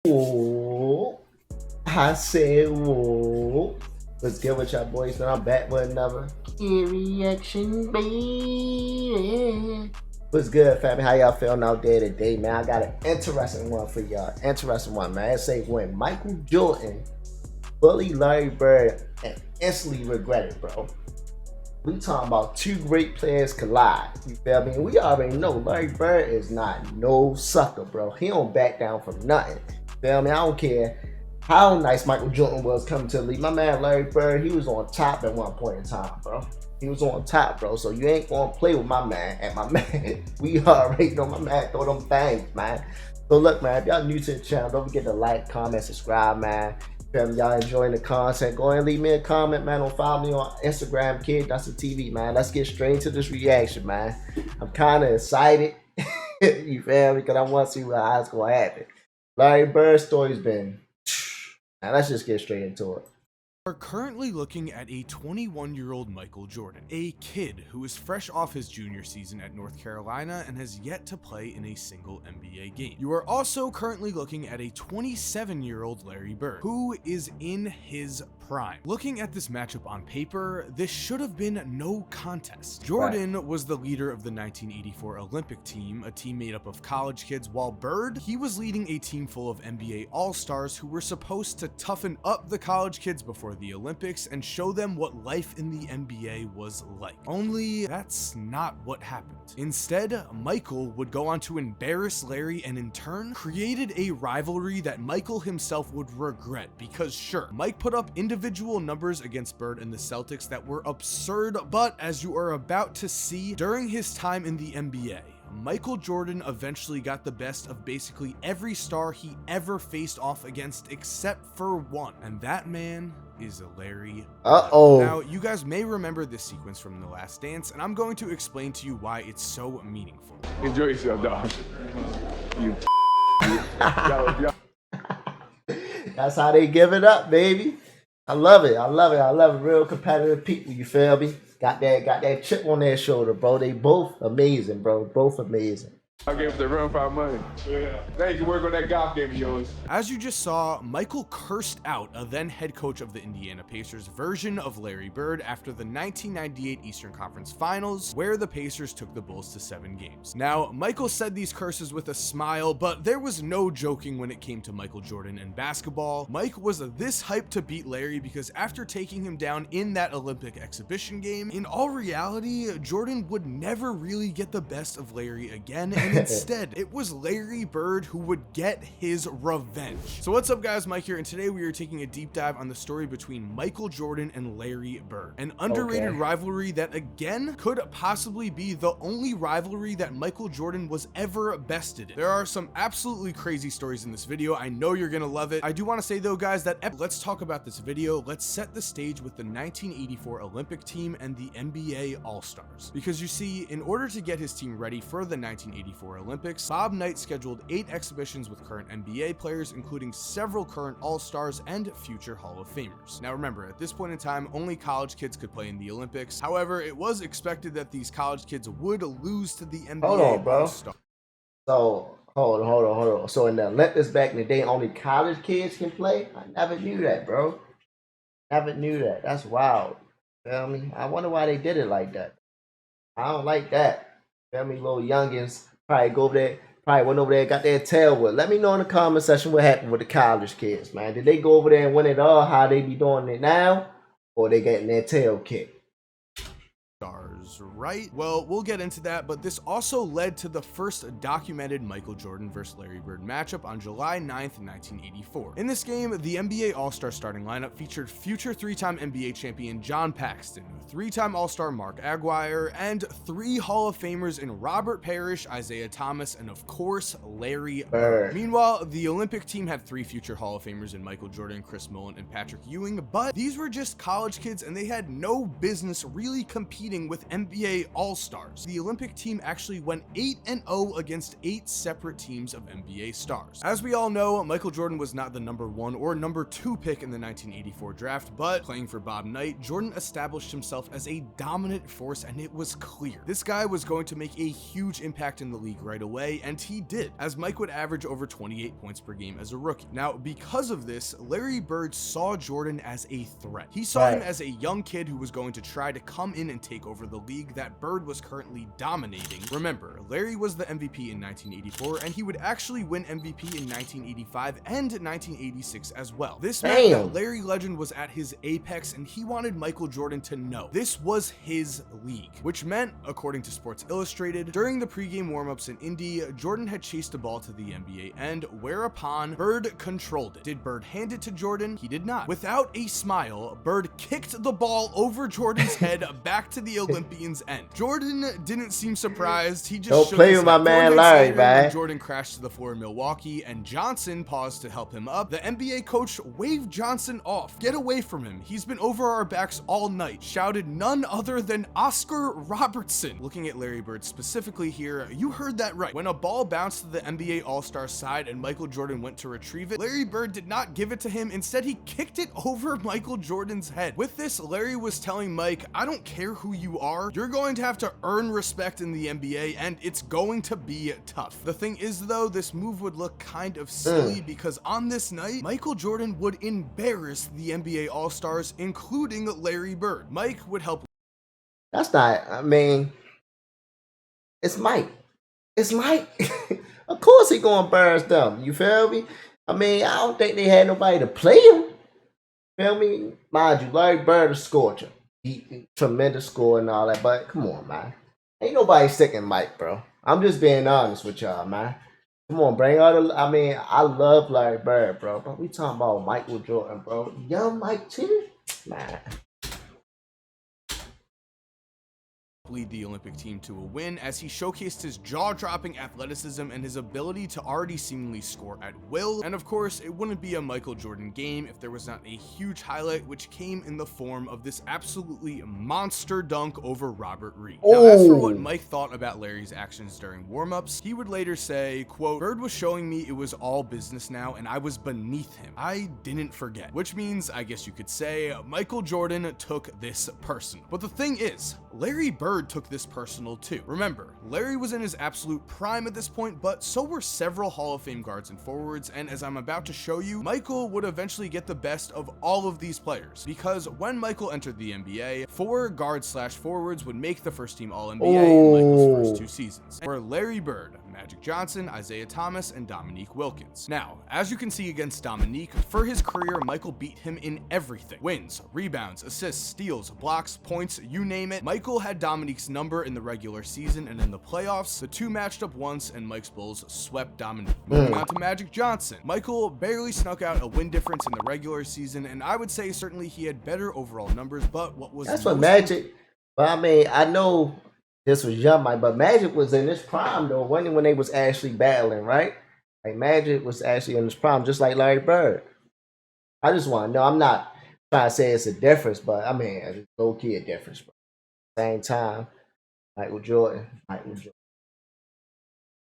Whoa. I said, whoa. What's good with y'all boys? Now I'm back with another Kidd Reaction, baby. What's good, family? How y'all feeling out there today, man? I got an interesting one for y'all. Interesting one, man. It say when Michael Jordan bullied Larry Bird and instantly regretted, bro. We talking about two great players collide. You feel me? We already know Larry Bird is not no sucker, bro. He don't back down from nothing. Feel me? I don't care how nice Michael Jordan was coming to the league. My man Larry Bird, he was on top at one point in time, bro. He was on top, bro. So you ain't gonna play with my man. And my man, we already know my man throw them things, man. So look, man, if y'all new to the channel, don't forget to like, comment, subscribe, man. If y'all enjoying the content, go ahead and leave me a comment, man. Or follow me on Instagram, Kidd.TV, man. Let's get straight into this reaction, man. I'm kind of excited. You feel me? Because I want to see how it's going to happen. Larry Bird's story's been... Now let's just get straight into it. Are currently looking at a 21-year-old Michael Jordan, a kid who is fresh off his junior season at North Carolina and has yet to play in a single NBA game. You are also currently looking at a 27-year-old Larry Bird, who is in his prime. Looking at this matchup on paper, this should have been no contest. Jordan was the leader of the 1984 Olympic team, a team made up of college kids, while Bird, he was leading a team full of NBA All-Stars who were supposed to toughen up the college kids before the Olympics and show them what life in the NBA was like. Only that's not what happened. Instead, Michael would go on to embarrass Larry and in turn created a rivalry that Michael himself would regret, because sure, Mike put up individual numbers against Bird and the Celtics that were absurd, but as you are about to see, during his time in the NBA, Michael Jordan eventually got the best of basically every star he ever faced off against except for one, and that man is Larry Bird. Now, you guys may remember this sequence from The Last Dance, and I'm going to explain to you why it's so meaningful. Enjoy yourself, dog. You That's how they give it up, baby. I love it. I love it. I love it. Real competitive people, you feel me? Got that chip on their shoulder, bro. They both amazing, bro. Both amazing. I gave the run for our money. Yeah. Now you can work on that golf game of yours. As you just saw, Michael cursed out a then head coach of the Indiana Pacers version of Larry Bird after the 1998 Eastern Conference Finals, where the Pacers took the Bulls to 7 games. Now, Michael said these curses with a smile, but there was no joking when it came to Michael Jordan and basketball. Mike was this hyped to beat Larry because after taking him down in that Olympic exhibition game, in all reality, Jordan would never really get the best of Larry again, and instead, it was Larry Bird who would get his revenge. So what's up, guys? Mike here, and today we are taking a deep dive on the story between Michael Jordan and Larry Bird, an underrated rivalry that, again, could possibly be the only rivalry that Michael Jordan was ever bested in. There are some absolutely crazy stories in this video. I know you're gonna love it. I do want to say, though, guys, that let's talk about this video. Let's set the stage with the 1984 Olympic team and the NBA All-Stars. Because you see, in order to get his team ready for the 1984 Olympics, Bob Knight scheduled 8 exhibitions with current NBA players, including several current All-Stars and future Hall of Famers. Now remember, at this point in time, only college kids could play in the Olympics. However, it was expected that these college kids would lose to the NBA All-Stars. So, hold on. So in the Olympics back in the day, only college kids can play? I never knew that, bro. Never knew that. That's wild. Feel me? I wonder why they did it like that. I don't like that. Feel me? Little youngins probably go over there, probably went over there and got their tail whipped. Let me know in the comment section what happened with the college kids, man. Did they go over there and win it all? How they be doing it now? Or they getting their tail kicked? Right? Well, we'll get into that, but this also led to the first documented Michael Jordan versus Larry Bird matchup on July 9th, 1984. In this game, the NBA All-Star starting lineup featured future 3-time NBA champion John Paxson, 3-time All-Star Mark Aguirre, and 3 Hall of Famers in Robert Parrish, Isaiah Thomas, and of course, Larry Bird. Meanwhile, the Olympic team had 3 future Hall of Famers in Michael Jordan, Chris Mullin, and Patrick Ewing, but these were just college kids and they had no business really competing with NBA All-Stars. The Olympic team actually went 8-0 against 8 separate teams of NBA stars. As we all know, Michael Jordan was not the number 1 or number 2 pick in the 1984 draft, but playing for Bob Knight, Jordan established himself as a dominant force, and it was clear this guy was going to make a huge impact in the league right away, and he did, as Mike would average over 28 points per game as a rookie. Now, because of this, Larry Bird saw Jordan as a threat. He saw him as a young kid who was going to try to come in and take over the league that Bird was currently dominating. Remember, Larry was the MVP in 1984, and he would actually win MVP in 1985 and 1986 as well. This meant that Larry Legend was at his apex, and he wanted Michael Jordan to know this was his league, which meant, according to Sports Illustrated, during the pregame warmups in Indy, Jordan had chased a ball to the NBA end, whereupon Bird controlled it. Did Bird hand it to Jordan? He did not. Without a smile, Bird kicked the ball over Jordan's head back to the Olympian's end. Jordan didn't seem surprised. He just don't play with my man Larry, man. Jordan crashed to the floor in Milwaukee, and Johnson paused to help him up. The NBA coach waved Johnson off. Get away from him. He's been over our backs all night, shouted none other than Oscar Robertson. Looking at Larry Bird specifically here, you heard that right. When a ball bounced to the NBA All-Star side and Michael Jordan went to retrieve it, Larry Bird did not give it to him. Instead, he kicked it over Michael Jordan's head. With this, Larry was telling Mike, I don't care who you are, you're going to have to earn respect in the NBA, and it's going to be tough. The thing is, though, this move would look kind of silly because on this night, Michael Jordan would embarrass the NBA All-Stars, including Larry Bird. Mike would help. That's not, I mean, it's Mike. It's Mike. Of course he gonna embarrass them. You feel me? I mean, I don't think they had nobody to play him. Feel me? Mind you, Larry Bird is scorcher. He tremendous score and all that, but come on, man. Ain't nobody sticking Mike, bro. I'm just being honest with y'all, man. Come on, bring all the, I mean, I love Larry Bird, bro, but we talking about Michael Jordan, bro. Young Mike too? Man. Lead the Olympic team to a win as he showcased his jaw-dropping athleticism and his ability to already seemingly score at will. And of course, it wouldn't be a Michael Jordan game if there was not a huge highlight, which came in the form of this absolutely monster dunk over Robert Reed. Now, as for what Mike thought about Larry's actions during warm-ups, he would later say, quote, Bird was showing me it was all business now and I was beneath him. I didn't forget. Which means, I guess you could say, Michael Jordan took this personal. But the thing is, Larry Bird took this personal too. Remember, Larry was in his absolute prime at this point, but so were several Hall of Fame guards and forwards, and as I'm about to show you, Michael would eventually get the best of all of these players, because when Michael entered the NBA, 4 guards/forwards would make the first team All-NBA in Michael's first 2 seasons. For Larry Bird, Magic Johnson, Isaiah Thomas, and Dominique Wilkins. Now, as you can see against Dominique, for his career, Michael beat him in everything. Wins, rebounds, assists, steals, blocks, points, you name it. Michael had Dominique's number in the regular season, and in the playoffs, the two matched up once, and Mike's Bulls swept Dominique. Moving on to Magic Johnson. Michael barely snuck out a win difference in the regular season, and I would say certainly he had better overall numbers, but what was that's what Magic, but I mean, I know this was young Mike, but Magic was in his prime though, when they was actually battling, right? Like Magic was actually in his prime, just like Larry Bird. I just want to know, I'm not trying to say it's a difference, but I mean, it's low-key a difference, bro. Same time, Michael Jordan.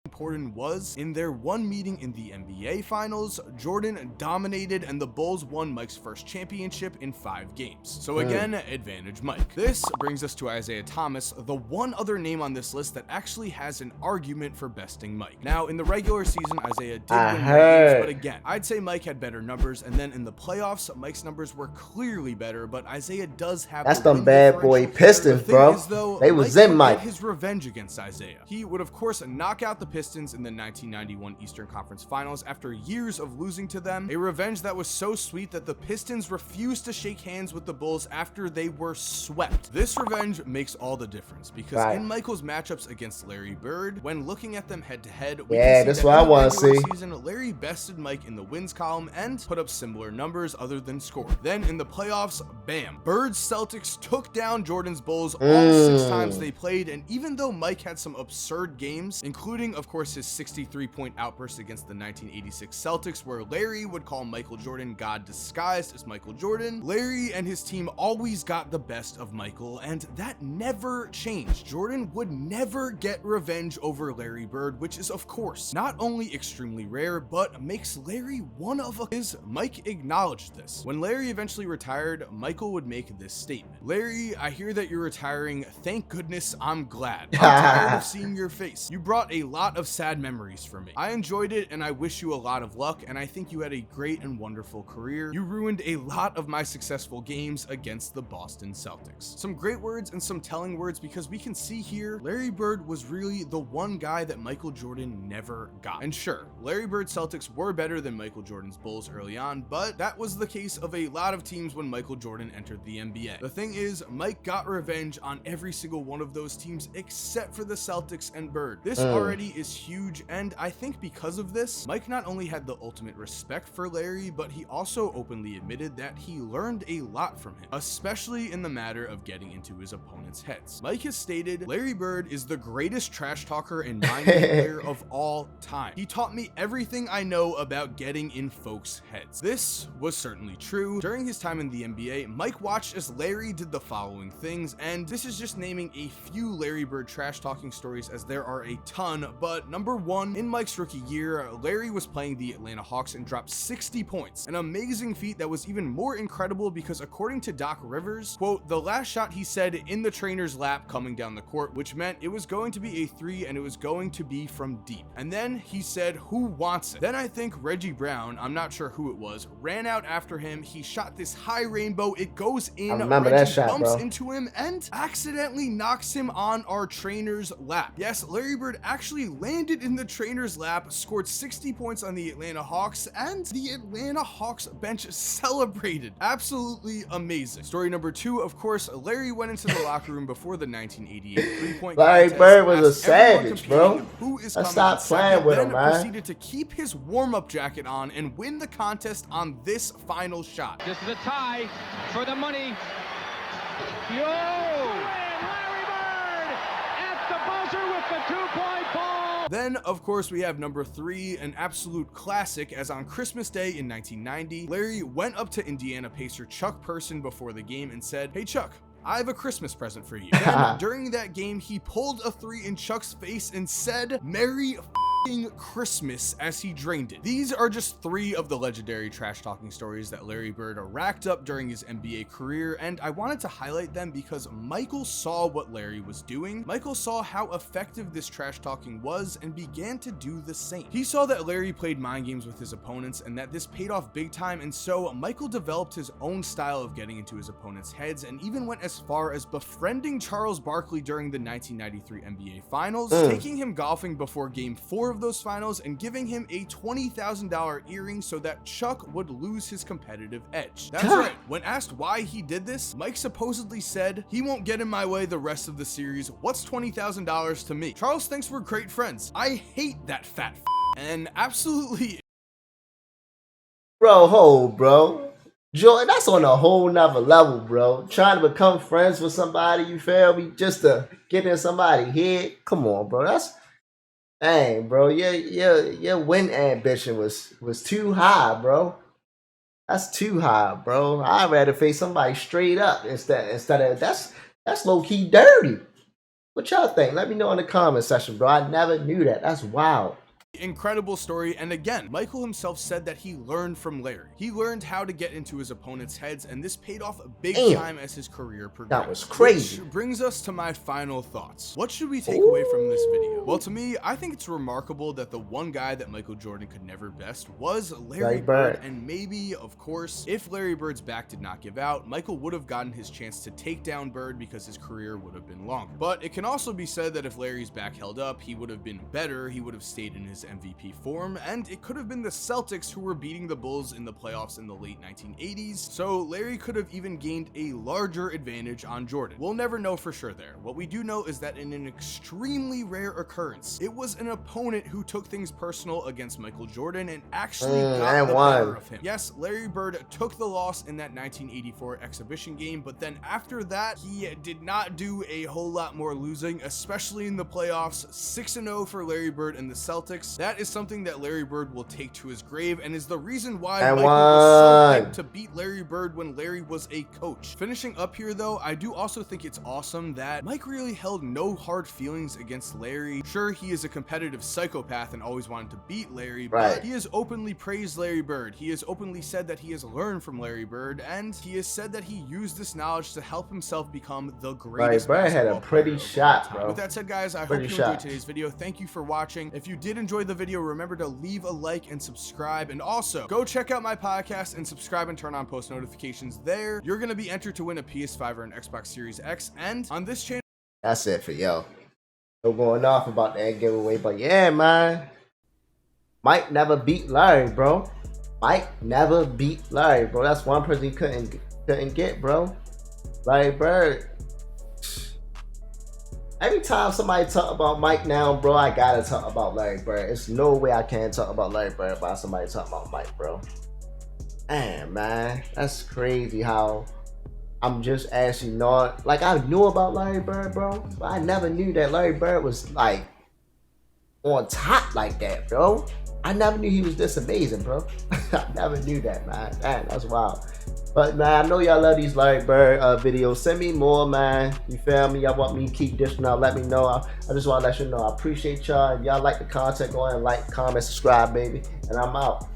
Important was, in their one meeting in the NBA Finals, Jordan dominated and the Bulls won Mike's first championship in 5 games. So again, advantage Mike. This brings us to Isaiah Thomas, the one other name on this list that actually has an argument for besting Mike. Now, in the regular season, Isaiah did win games, but again, I'd say Mike had better numbers, and then in the playoffs, Mike's numbers were clearly better, but Isaiah does have that's them bad boy Pistons, bro. They was in Mike. His revenge against Isaiah. He would, of course, knock out the Pistons in the 1991 Eastern Conference Finals after years of losing to them, a revenge that was so sweet that the Pistons refused to shake hands with the Bulls after they were swept. This revenge makes all the difference because in Michael's matchups against Larry Bird, when looking at them head to head, we can see that's that what I want to see. Season, Larry bested Mike in the wins column and put up similar numbers other than score. Then in the playoffs, bam, Bird's Celtics took down Jordan's Bulls all 6 times they played, and even though Mike had some absurd games, including of course course, his 63-point outburst against the 1986 Celtics, where Larry would call Michael Jordan God disguised as Michael Jordan. Larry and his team always got the best of Michael, and that never changed. Jordan would never get revenge over Larry Bird, which is, of course, not only extremely rare, but makes Larry one of his. Mike acknowledged this. When Larry eventually retired, Michael would make this statement: "Larry, I hear that you're retiring. Thank goodness, I'm glad. I'm tired of seeing your face. You brought a lot of sad memories for me. I enjoyed it, and I wish you a lot of luck, and I think you had a great and wonderful career. You ruined a lot of my successful games against the Boston Celtics." Some great words and some telling words, because we can see here Larry Bird was really the one guy that Michael Jordan never got. And sure, Larry Bird's Celtics were better than Michael Jordan's Bulls early on, but that was the case of a lot of teams when Michael Jordan entered the NBA. The thing is, Mike got revenge on every single one of those teams except for the Celtics and Bird. This already is huge, and I think because of this, Mike not only had the ultimate respect for Larry, but he also openly admitted that he learned a lot from him, especially in the matter of getting into his opponent's heads. Mike has stated, "Larry Bird is the greatest trash talker and mind game player of all time. He taught me everything I know about getting in folks' heads." This was certainly true. During his time in the NBA, Mike watched as Larry did the following things, and this is just naming a few Larry Bird trash talking stories, as there are a ton. But number one, in Mike's rookie year, Larry was playing the Atlanta Hawks and dropped 60 points, an amazing feat that was even more incredible because, according to Doc Rivers, quote, "The last shot he said in the trainer's lap coming down the court, which meant it was going to be a three and it was going to be from deep. And then he said, 'Who wants it?' Then I think Reggie Brown, I'm not sure who it was, ran out after him. He shot this high rainbow. It goes in. I remember Reggie that shot, bumps bro. into him and accidentally knocks him on our trainer's lap. Yes, Larry Bird actually landed in the trainer's lap, scored 60 points on the Atlanta Hawks, and the Atlanta Hawks bench celebrated. Absolutely amazing. Story number two, of course, Larry went into the locker room before the 1988 three-point Larry contest, Bird was a asked everyone savage, competing bro. who is Let's coming stop in playing second, with him, then man. proceeded to keep his warm-up jacket on and win the contest on this final shot. This is a tie for the money. Yo! Larry Bird at the buzzer with the two-point ball. Then, of course, we have number three, an absolute classic, as on Christmas Day in 1990, Larry went up to Indiana Pacer Chuck Person before the game and said, "Hey, Chuck, I have a Christmas present for you." Then, during that game, he pulled a three in Chuck's face and said, "Merry Christmas," as he drained it. These are just three of the legendary trash talking stories that Larry Bird racked up during his NBA career, and I wanted to highlight them because Michael saw what Larry was doing. Michael saw how effective this trash talking was and began to do the same. He saw that Larry played mind games with his opponents and that this paid off big time, and so Michael developed his own style of getting into his opponents' heads and even went as far as befriending Charles Barkley during the 1993 NBA Finals, taking him golfing before Game 4 of those finals and giving him a $20,000 earring so that Chuck would lose his competitive edge. That's right. When asked why he did this, Mike supposedly said, "He won't get in my way the rest of the series. What's $20,000 to me? Charles thinks we're great friends. I hate that fat f." And absolutely. Bro. Jordan, that's on a whole nother level, bro. Trying to become friends with somebody, you feel me? Just to get in somebody's head. Come on, bro. Dang, bro, your win ambition was too high, bro. That's too high, bro. I'd rather face somebody straight up instead of that's low key dirty. What y'all think? Let me know in the comment section, bro. I never knew that. That's wild. Incredible story, and again, Michael himself said that he learned from Larry. He learned how to get into his opponent's heads, and this paid off big time as his career progressed. That was crazy. Which brings us to my final thoughts. What should we take away from this video? Well, to me, I think it's remarkable that the one guy that Michael Jordan could never best was Larry Bird, and maybe, of course, if Larry Bird's back did not give out, Michael would have gotten his chance to take down Bird because his career would have been longer. But it can also be said that if Larry's back held up, he would have been better, he would have stayed in his his MVP form, and it could have been the Celtics who were beating the Bulls in the playoffs in the late 1980s, so Larry could have even gained a larger advantage on Jordan. We'll never know for sure there. What we do know is that in an extremely rare occurrence, it was an opponent who took things personal against Michael Jordan and actually got the better of him. Yes, Larry Bird took the loss in that 1984 exhibition game, but then after that, he did not do a whole lot more losing, especially in the playoffs. 6-0 for Larry Bird and the Celtics. That is something that Larry Bird will take to his grave and is the reason why Michael was so hyped to beat Larry Bird when Larry was a coach. Finishing up here though, I do also think it's awesome that Mike really held no hard feelings against Larry. Sure, he is a competitive psychopath and always wanted to beat Larry, but he has openly praised Larry Bird. He has openly said that he has learned from Larry Bird, and he has said that he used this knowledge to help himself become the greatest. Larry Bird had a pretty shot, bro. With that said, guys, I hope you enjoyed today's video. Thank you for watching. If you did enjoy the video, remember to leave a like and subscribe, and also go check out my podcast and subscribe and turn on post notifications there. You're gonna be entered to win a PS5 or an Xbox Series X, and on this channel, that's it for yo. No going off about that giveaway, but yeah, man, Mike never beat Larry, bro. Mike never beat Larry, bro. That's one person he couldn't get, bro. Larry Bird. Every time somebody talk about Mike now, bro, I gotta talk about Larry Bird. There's no way I can't talk about Larry Bird about somebody talking about Mike, bro. Damn, man, that's crazy how I'm just actually not, like, I knew about Larry Bird, bro, but I never knew that Larry Bird was like on top like that, bro. I never knew he was this amazing, bro. I never knew that, man. Damn, that's wild. But man, I know y'all love these Larry Bird videos. Send me more, man. You feel me? Y'all want me to keep dishing out, let me know. I just want to let you know I appreciate y'all. If y'all like the content, go ahead and like, comment, subscribe, baby. And I'm out.